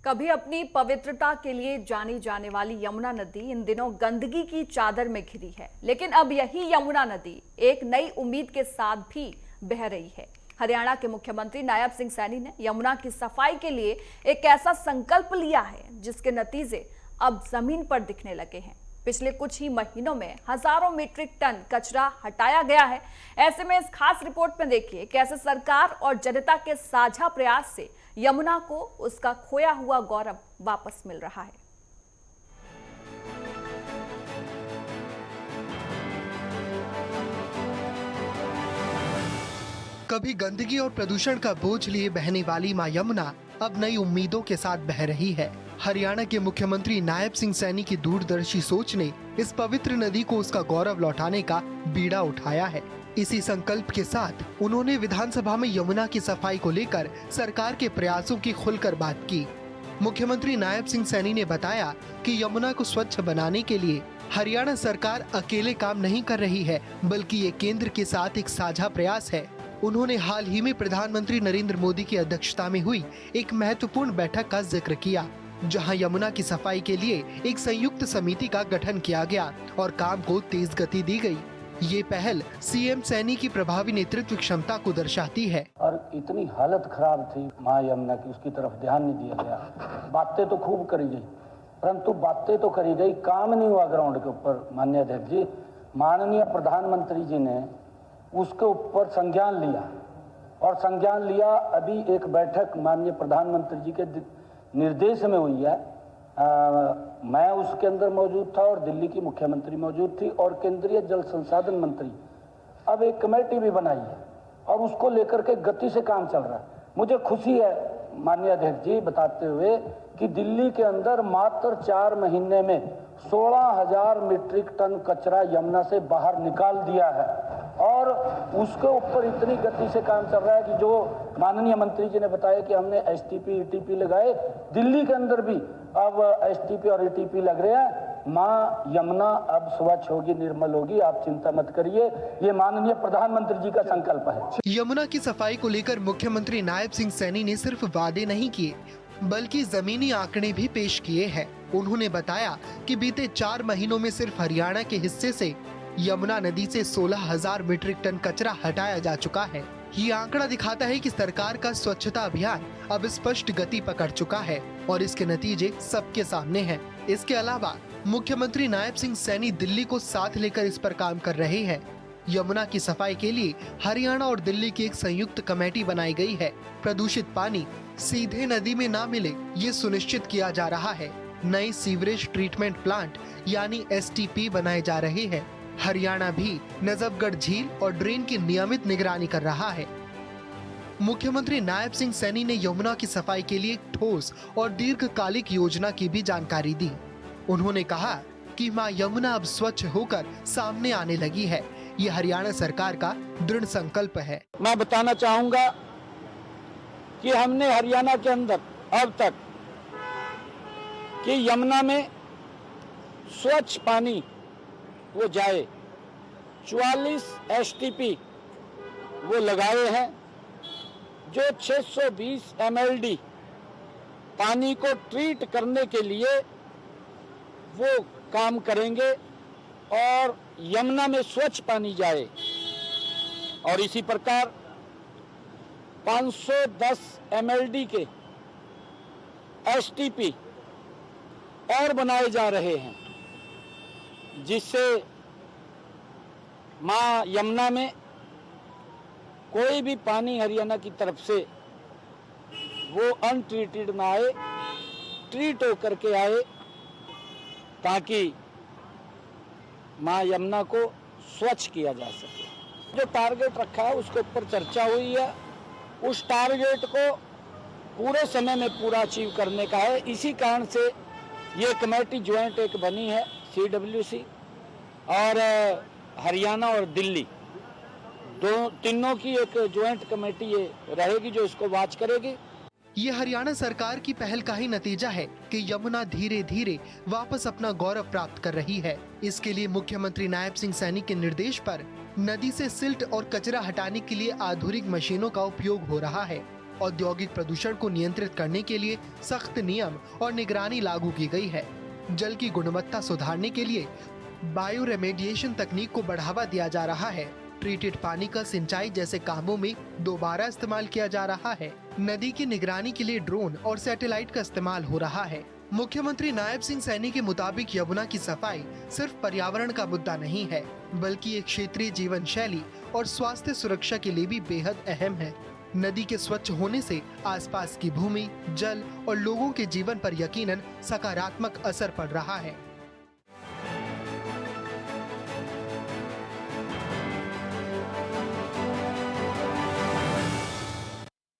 कभी अपनी पवित्रता के लिए जानी जाने वाली यमुना नदी इन दिनों गंदगी की चादर में घिरी है, लेकिन अब यही यमुना नदी एक नई उम्मीद के साथ भी बह रही है। हरियाणा के मुख्यमंत्री नायब सिंह सैनी ने यमुना की सफाई के लिए एक ऐसा संकल्प लिया है जिसके नतीजे अब जमीन पर दिखने लगे हैं। पिछले कुछ ही महीनों में हजारों मीट्रिक टन कचरा हटाया गया है। ऐसे में इस खास रिपोर्ट में देखिए कैसे सरकार और जनता के साझा प्रयास से यमुना को उसका खोया हुआ गौरव वापस मिल रहा है। कभी गंदगी और प्रदूषण का बोझ लिए बहने वाली मां यमुना अब नई उम्मीदों के साथ बह रही है। हरियाणा के मुख्यमंत्री नायब सिंह सैनी की दूरदर्शी सोच ने इस पवित्र नदी को उसका गौरव लौटाने का बीड़ा उठाया है। इसी संकल्प के साथ उन्होंने विधानसभा में यमुना की सफाई को लेकर सरकार के प्रयासों की खुलकर बात की। मुख्यमंत्री नायब सिंह सैनी ने बताया कि यमुना को स्वच्छ बनाने के लिए हरियाणा सरकार अकेले काम नहीं कर रही है, बल्कि ये केंद्र के साथ एक साझा प्रयास है। उन्होंने हाल ही में प्रधानमंत्री नरेंद्र मोदी की अध्यक्षता में हुई एक महत्वपूर्ण बैठक का जिक्र किया, जहां यमुना की सफाई के लिए एक संयुक्त समिति का गठन किया गया और काम को तेज गति दी गई। ये पहल सीएम सैनी की प्रभावी नेतृत्व क्षमता को दर्शाती है। और इतनी हालत खराब थी मां यमुना की, उसकी तरफ ध्यान नहीं दिया गया। बातें तो खूब करी गई, परंतु बातें तो करी गई, काम नहीं हुआ ग्राउंड के ऊपर। माननीय अध्यक्ष जी, माननीय प्रधानमंत्री जी ने उसके ऊपर संज्ञान लिया और संज्ञान लिया। अभी एक बैठक माननीय प्रधानमंत्री जी के निर्देश में हुई है। मैं उसके अंदर मौजूद था और दिल्ली की मुख्यमंत्री मौजूद थी और केंद्रीय जल संसाधन मंत्री। अब एक कमेटी भी बनाई है और उसको लेकर के गति से काम चल रहा है। मुझे खुशी है माननीय अध्यक्ष जी बताते हुए कि दिल्ली के अंदर मात्र 4 महीने में 16,000 मीट्रिक टन कचरा यमुना से बाहर निकाल दिया है और उसके ऊपर इतनी गति से काम चल रहा है कि जो माननीय मंत्री जी ने बताया कि हमने एसटीपी ईटीपी लगाए, दिल्ली के अंदर भी अब एसटीपी और ईटीपी लग रहे हैं। मां यमुना अब स्वच्छ होगी, निर्मल होगी, आप चिंता मत करिए। ये माननीय प्रधानमंत्री जी का संकल्प है। यमुना की सफाई को लेकर मुख्यमंत्री नायब सिंह सैनी ने सिर्फ वादे नहीं किए, बल्कि जमीनी आंकड़े भी पेश किए हैं। उन्होंने बताया कि बीते 4 महीनों में सिर्फ हरियाणा के हिस्से से यमुना नदी से 16,000 मीट्रिक टन कचरा हटाया जा चुका है। ये आंकड़ा दिखाता है कि सरकार का स्वच्छता अभियान अब स्पष्ट गति पकड़ चुका है और इसके नतीजे सबके सामने हैं। इसके अलावा मुख्यमंत्री नायब सिंह सैनी दिल्ली को साथ लेकर इस पर काम कर रहे हैं। यमुना की सफाई के लिए हरियाणा और दिल्ली की एक संयुक्त कमेटी बनाई गई है। प्रदूषित पानी सीधे नदी में ना मिले, ये सुनिश्चित किया जा रहा है। नए सीवरेज ट्रीटमेंट प्लांट यानी एसटीपी बनाए जा रहे हैं। हरियाणा भी नजफगढ़ झील और ड्रेन की नियमित निगरानी कर रहा है। मुख्यमंत्री नायब सिंह सैनी ने यमुना की सफाई के लिए एक ठोस और दीर्घकालिक योजना की भी जानकारी दी। उन्होंने कहा कि मां यमुना अब स्वच्छ होकर सामने आने लगी है। ये हरियाणा सरकार का दृढ़ संकल्प है। मैं बताना चाहूंगा कि हमने हरियाणा के अंदर अब तक कि यमुना में स्वच्छ पानी वो जाए 44 एसटीपी वो लगाए हैं, जो 620 एमएलडी पानी को ट्रीट करने के लिए वो काम करेंगे और यमुना में स्वच्छ पानी जाए। और इसी प्रकार 510 एमएलडी के एसटीपी और बनाए जा रहे हैं, जिससे मां यमुना में कोई भी पानी हरियाणा की तरफ से वो अनट्रीटेड ना आए, ट्रीट होकर के आए, ताकि मां यमुना को स्वच्छ किया जा सके। जो टारगेट रखा है उसके ऊपर चर्चा हुई है। उस टारगेट को पूरे समय में पूरा अचीव करने का है। इसी कारण से ये कमेटी ज्वाइंट एक बनी है, सीडब्ल्यूसी और हरियाणा और दिल्ली तीनों की एक ज्वाइंट कमेटी ये रहेगी जो इसको वॉच करेगी। ये हरियाणा सरकार की पहल का ही नतीजा है कि यमुना धीरे धीरे वापस अपना गौरव प्राप्त कर रही है। इसके लिए मुख्यमंत्री नायब सिंह सैनी के निर्देश पर नदी से सिल्ट और कचरा हटाने के लिए आधुनिक मशीनों का उपयोग हो रहा है। औद्योगिक प्रदूषण को नियंत्रित करने के लिए सख्त नियम और निगरानी लागू की गई है। जल की गुणवत्ता सुधारने के लिए बायो रेमेडिएशन तकनीक को बढ़ावा दिया जा रहा है। ट्रीटेड पानी का सिंचाई जैसे कामों में दोबारा इस्तेमाल किया जा रहा है। नदी की निगरानी के लिए ड्रोन और सैटेलाइट का इस्तेमाल हो रहा है। मुख्यमंत्री नायब सिंह सैनी के मुताबिक यमुना की सफाई सिर्फ पर्यावरण का मुद्दा नहीं है, बल्कि एक क्षेत्रीय जीवन शैली और स्वास्थ्य सुरक्षा के लिए भी बेहद अहम है। नदी के स्वच्छ होने से आसपास की भूमि, जल और लोगों के जीवन पर यकीनन सकारात्मक असर पड़ रहा है।